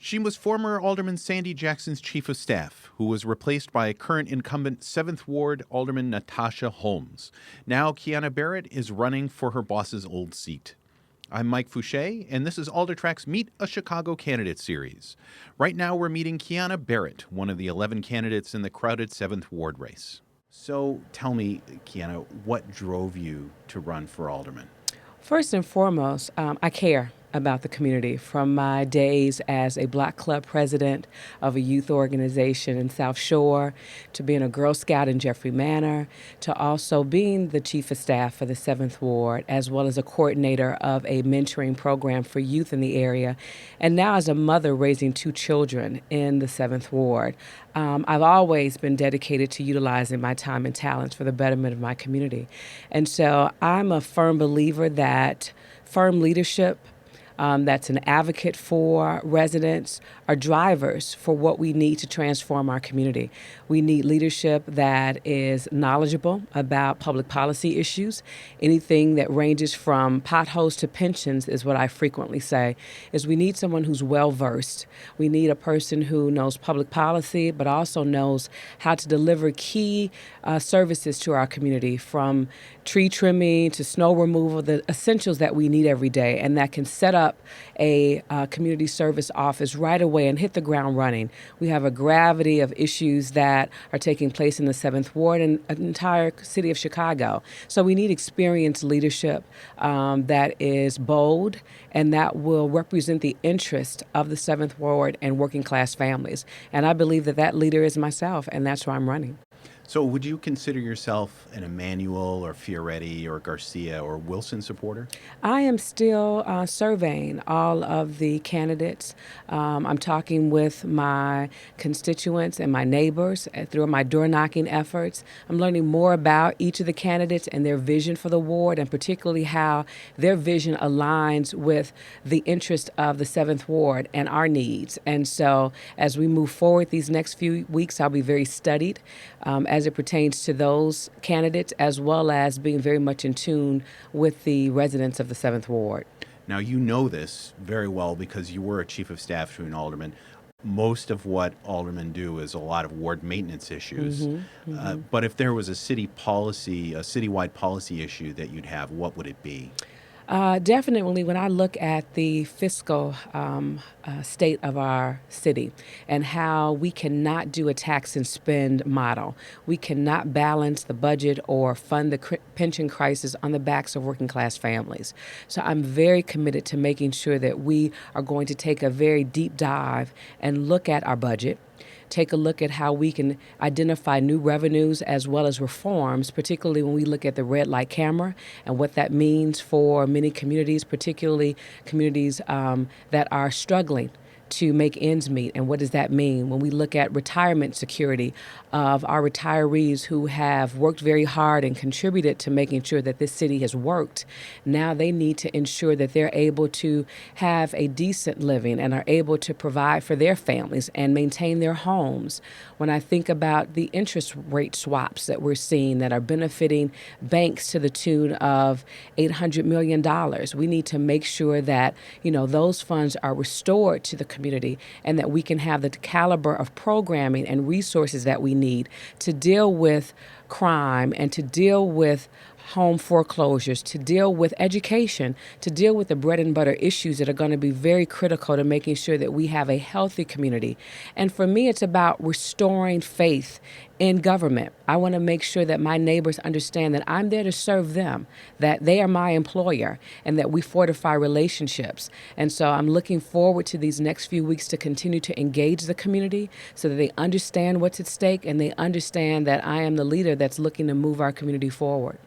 She was former Alderman Sandy Jackson's chief of staff, who was replaced by current incumbent 7th Ward Alderman Natasha Holmes. Now Keiana Barrett is running for her boss's old seat. I'm Mike Fouché, and this is Aldertrack's Meet a Chicago Candidate series. Right now we're meeting Keiana Barrett, one of the 11 candidates in the crowded 7th Ward race. So tell me, Keiana, what drove you to run for alderman? First and foremost, I care about the community. From my days as a Black Club president of a youth organization in South Shore, to being a Girl Scout in Jeffrey Manor, to also being the chief of staff for the 7th Ward, as well as a coordinator of a mentoring program for youth in the area, and now as a mother raising 2 children in the 7th Ward. I've always been dedicated to utilizing my time and talents for the betterment of my community. And so I'm a firm believer that firm leadership that's an advocate for residents, are drivers for what we need to transform our community. We need leadership that is knowledgeable about public policy issues. Anything that ranges from potholes to pensions is what I frequently say, is we need someone who's well-versed. We need a person who knows public policy, but also knows how to deliver key services to our community, from tree trimming to snow removal, the essentials that we need every day, and that can set up a community service office right away and hit the ground running. We have a gravity of issues that are taking place in the 7th Ward and an entire city of Chicago. So we need experienced leadership that is bold and that will represent the interest of the 7th Ward and working class families. And I believe that that leader is myself, and that's why I'm running. So would you consider yourself an Emanuel or Fioretti or Garcia or Wilson supporter? I am still surveying all of the candidates. I'm talking with my constituents and my neighbors through my door-knocking efforts. I'm learning more about each of the candidates and their vision for the ward, and particularly how their vision aligns with the interest of the 7th Ward and our needs. And so as we move forward these next few weeks, I'll be very studied as it pertains to those candidates, as well as being very much in tune with the residents of the 7th Ward. Now, you know this very well because you were a chief of staff to an alderman. Most of what aldermen do is a lot of ward maintenance issues. But if there was a citywide policy issue that you'd have, what would it be? Definitely, when I look at the fiscal state of our city and how we cannot do a tax and spend model, we cannot balance the budget or fund the pension crisis on the backs of working class families. So I'm very committed to making sure that we are going to take a very deep dive and look at our budget, take a look at how we can identify new revenues as well as reforms, particularly when we look at the red light camera and what that means for many communities, particularly communities that are struggling to make ends meet. And what does that mean when we look at retirement security of our retirees who have worked very hard and contributed to making sure that this city has worked? Now they need to ensure that they're able to have a decent living and are able to provide for their families and maintain their homes. When I think about the interest rate swaps that we're seeing that are benefiting banks to the tune of $800 million, we need to make sure that, those funds are restored to the community and that we can have the caliber of programming and resources that we need to deal with crime and to deal with home foreclosures, to deal with education, to deal with the bread and butter issues that are going to be very critical to making sure that we have a healthy community. And for me, it's about restoring faith in government. I want to make sure that my neighbors understand that I'm there to serve them, that they are my employer, and that we fortify relationships. And so I'm looking forward to these next few weeks to continue to engage the community so that they understand what's at stake and they understand that I am the leader that's looking to move our community forward.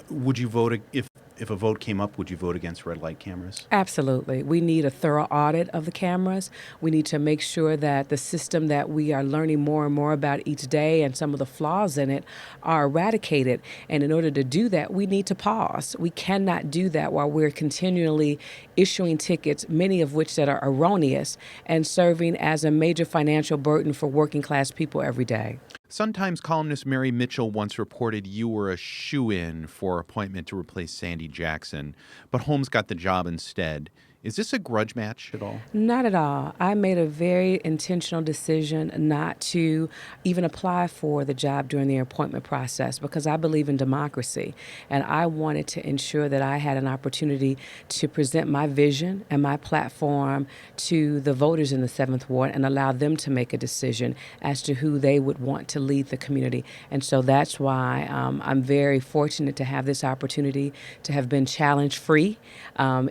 Would you vote if a vote came up? Would you vote against red light cameras? Absolutely. We need a thorough audit of the cameras. We need to make sure that the system that we are learning more and more about each day and some of the flaws in it are eradicated. And in order to do that, we need to pause. We cannot do that while we're continually issuing tickets, many of which that are erroneous, and serving as a major financial burden for working class people every day. Sun-Times columnist Mary Mitchell once reported you were a shoo-in for appointment to replace Sandy Jackson, but Holmes got the job instead. Is this a grudge match at all? Not at all. I made a very intentional decision not to even apply for the job during the appointment process because I believe in democracy. And I wanted to ensure that I had an opportunity to present my vision and my platform to the voters in the 7th Ward and allow them to make a decision as to who they would want to lead the community. And so that's why I'm very fortunate to have this opportunity to have been challenge free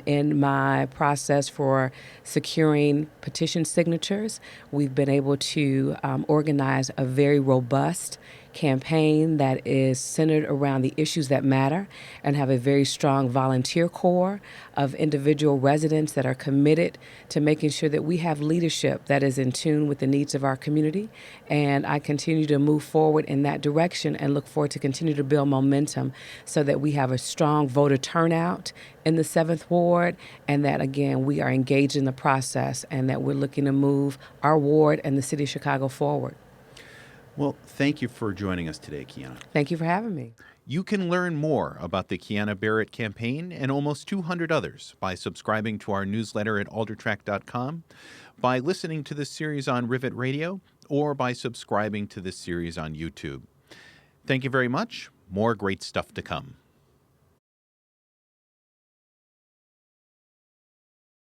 in my process for securing petition signatures. We've been able to organize a very robust campaign that is centered around the issues that matter and have a very strong volunteer core of individual residents that are committed to making sure that we have leadership that is in tune with the needs of our community. And I continue to move forward in that direction and look forward to continue to build momentum so that we have a strong voter turnout in the 7th Ward and that, again, we are engaged in the process and that we're looking to move our ward and the city of Chicago forward. Well, thank you for joining us today, Keiana. Thank you for having me. You can learn more about the Keiana Barrett campaign and almost 200 others by subscribing to our newsletter at aldertrack.com, by listening to this series on Rivet Radio, or by subscribing to this series on YouTube. Thank you very much. More great stuff to come.